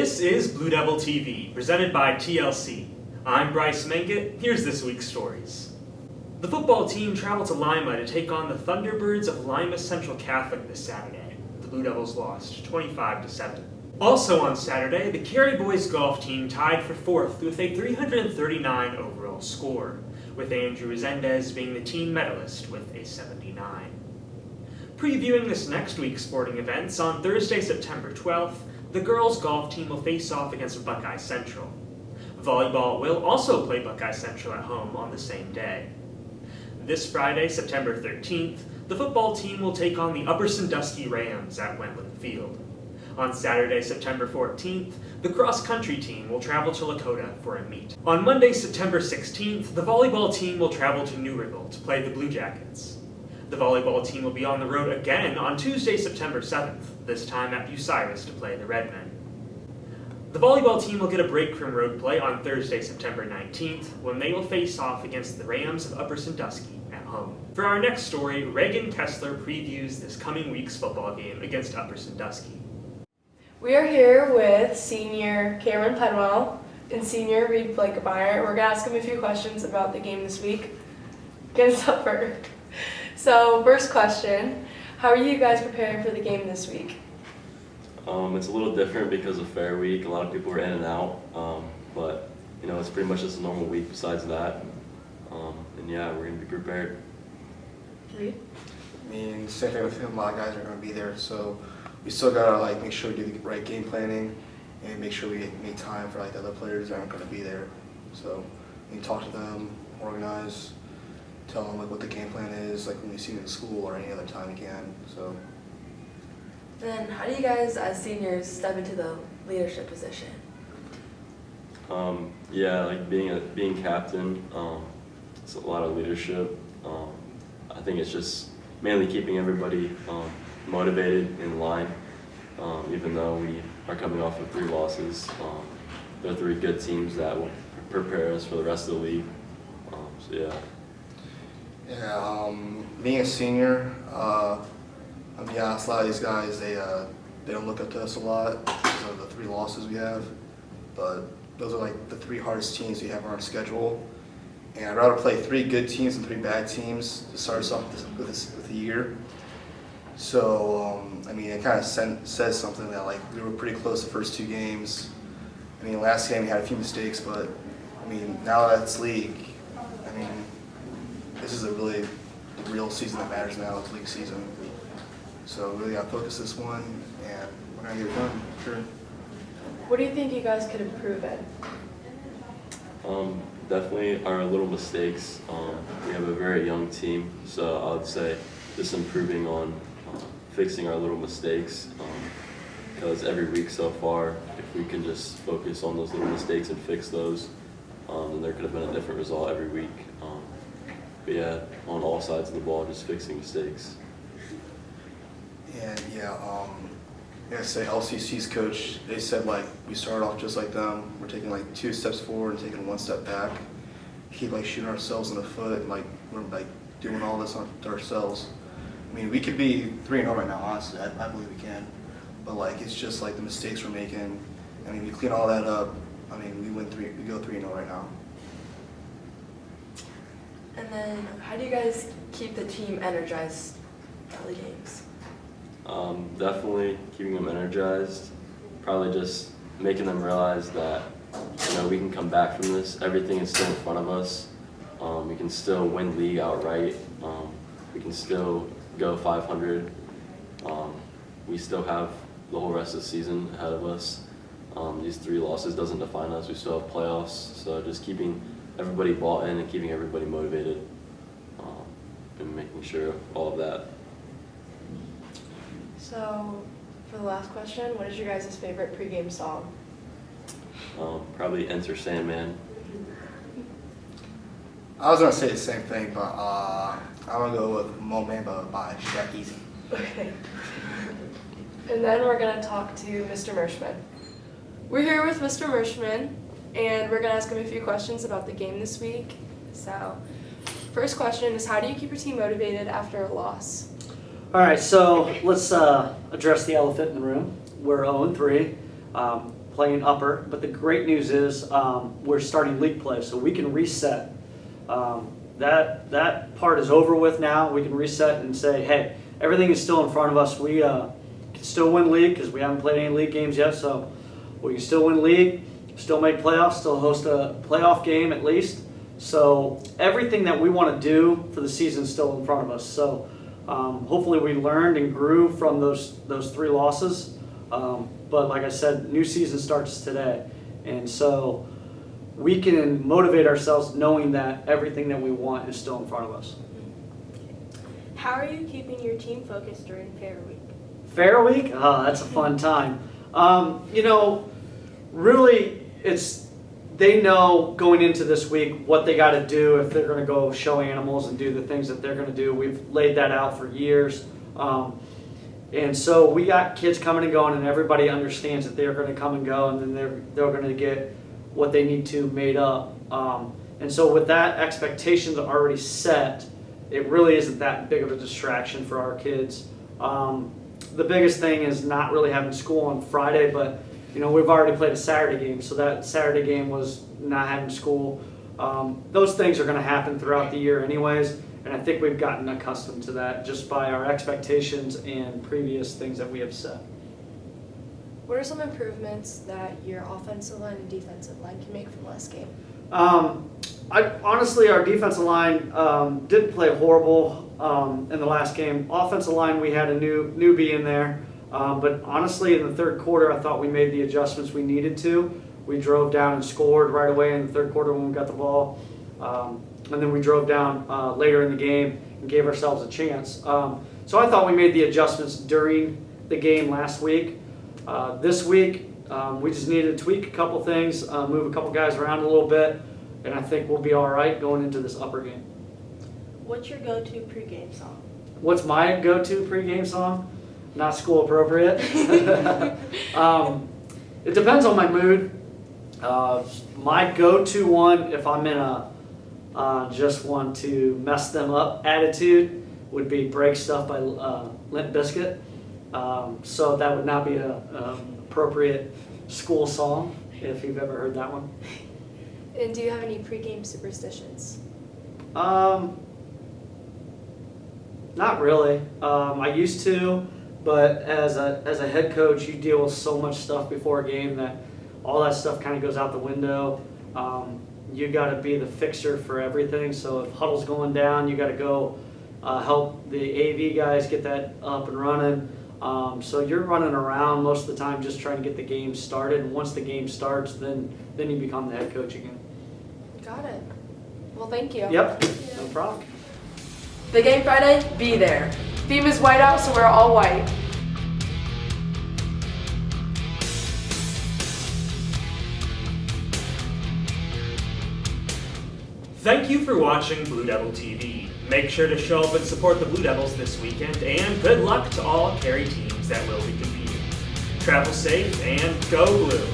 This is Blue Devil TV, presented by TLC. I'm Bryce Mengett. Here's this week's stories. The football team traveled to Lima to take on the Thunderbirds of Lima Central Catholic this Saturday. The Blue Devils lost 25-7. Also on Saturday, the Cary boys golf team tied for fourth with a 339 overall score, with Andrew Resendez being the team medalist with a 79. Previewing this next week's sporting events, on Thursday, September 12th, the girls' golf team will face off against Buckeye Central. Volleyball will also play Buckeye Central at home on the same day. This Friday, September 13th, the football team will take on the Upper Sandusky Rams at Wentland Field. On Saturday, September 14th, the cross-country team will travel to Lakota for a meet. On Monday, September 16th, the volleyball team will travel to New Riggle to play the Blue Jackets. The volleyball team will be on the road again on Tuesday, September 7th, this time at Bucyrus to play the Redmen. The volleyball team will get a break from road play on Thursday, September 19th, when they will face off against the Rams of Upper Sandusky at home. For our next story, Reagan Kessler previews this coming week's football game against Upper Sandusky. We are here with senior Cameron Penwell and senior Reed Blakemeyer. We're going to ask them a few questions about the game this week. Get us up first. So, first question, how are you guys preparing for the game this week? It's a little different because of Fair Week. A lot of people are in and out, but it's pretty much just a normal week besides that. And yeah, we're going to be prepared. Reed? I mean, same thing with him. A lot of guys are going to be there, so we still got to make sure we do the right game planning and make sure we make time for the other players that aren't going to be there. So we can talk to them, organize, tell them what the game plan is, when we see them in school or any other time again. So. Then how do you guys as seniors step into the leadership position? Being captain, it's a lot of leadership. I think it's just mainly keeping everybody motivated in line. Even though we are coming off of 3 losses, they're 3 good teams that will prepare us for the rest of the league. Being a senior, a lot of these guys, they don't look up to us a lot because of the 3 losses we have, but those are the 3 hardest teams we have on our schedule. And I'd rather play 3 good teams than 3 bad teams to start us off with the year. So, it kind of says something that we were pretty close the first 2 games. Last game we had a few mistakes, but now that it's league, this is the real season that matters now. It's league season. So really got to focus this one, and we're going to get it done, sure. What do you think you guys could improve in? Definitely our little mistakes. We have a very young team, so I would say just improving on fixing our little mistakes, because every week so far, if we can just focus on those little mistakes and fix those, then there could have been a different result every week. On all sides of the ball, just fixing mistakes. And say LCC's coach, they said we started off just like them. We're taking 2 steps forward and taking 1 step back. Keep shooting ourselves in the foot, and we're doing all this on to ourselves. We could be 3-0 right now, honestly. I believe we can. But it's just the mistakes we're making. We clean all that up. We go 3-0 right now. And then how do you guys keep the team energized at the games? Definitely keeping them energized. Probably just making them realize that we can come back from this. Everything is still in front of us. We can still win league outright. We can still go 500. We still have the whole rest of the season ahead of us. These 3 losses doesn't define us. We still have playoffs. So just keeping everybody bought in and keeping everybody motivated, and making sure all of that. So, for the last question, what is your guys' favorite pregame song? Probably Enter Sandman. I was going to say the same thing, but I'm going to go with Mo Mamba by Shaq Easy. Okay. And then we're going to talk to Mr. Mershman. We're here with Mr. Mershman, and we're going to ask him a few questions about the game this week. So, first question is, how do you keep your team motivated after a loss? All right, so let's address the elephant in the room. We're 0-3. playing upper, but the great news is we're starting league play, so we can reset. That part is over with now. We can reset and say, hey, everything is still in front of us. We can still win league because we haven't played any league games yet, so we can still win league, still make playoffs, still host a playoff game at least. So everything that we want to do for the season is still in front of us. So hopefully we learned and grew from those 3 losses. But like I said, new season starts today. And so we can motivate ourselves knowing that everything that we want is still in front of us. How are you keeping your team focused during Fair Week? Fair Week? Oh, that's a fun time. Really, they know going into this week what they got to do if they're going to go show animals and do the things that they're going to do. We've laid that out for years. And so we got kids coming and going, and everybody understands that they're going to come and go, and then they're going to get what they need to made up. And so with that expectations already set, it really isn't that big of a distraction for our kids. The biggest thing is not really having school on Friday, but we've already played a Saturday game, so that Saturday game was not having school. Those things are going to happen throughout the year anyways, and I think we've gotten accustomed to that just by our expectations and previous things that we have set. What are some improvements that your offensive line and defensive line can make from last game? Honestly, our defensive line didn't play horrible in the last game. Offensive line, we had a newbie in there. But honestly, in the third quarter, I thought we made the adjustments we needed to. We drove down and scored right away in the third quarter when we got the ball. And then we drove down later in the game and gave ourselves a chance. So I thought we made the adjustments during the game last week. This week, we just needed to tweak a couple things, move a couple guys around a little bit, and I think we'll be all right going into this upper game. What's your go-to pregame song? What's my go-to pregame song? Not school appropriate. It depends on my mood. My go-to one, if I'm in a just want to mess them up attitude, would be Break Stuff by Limp Bizkit. So that would not be an appropriate school song if you've ever heard that one. And do you have any pregame superstitions? Not really. I used to, but as a head coach, you deal with so much stuff before a game that all that stuff kind of goes out the window. You got to be the fixer for everything. So if huddle's going down, you got to go help the AV guys get that up and running. So you're running around most of the time just trying to get the game started. And once the game starts, then you become the head coach again. Got it. Well, thank you. Yep, no problem. Big Game Friday, be there. Theme is white out, so we're all white. Thank you for watching Blue Devil TV. Make sure to show up and support the Blue Devils this weekend, and good luck to all Cary teams that will be competing. Travel safe and go Blue!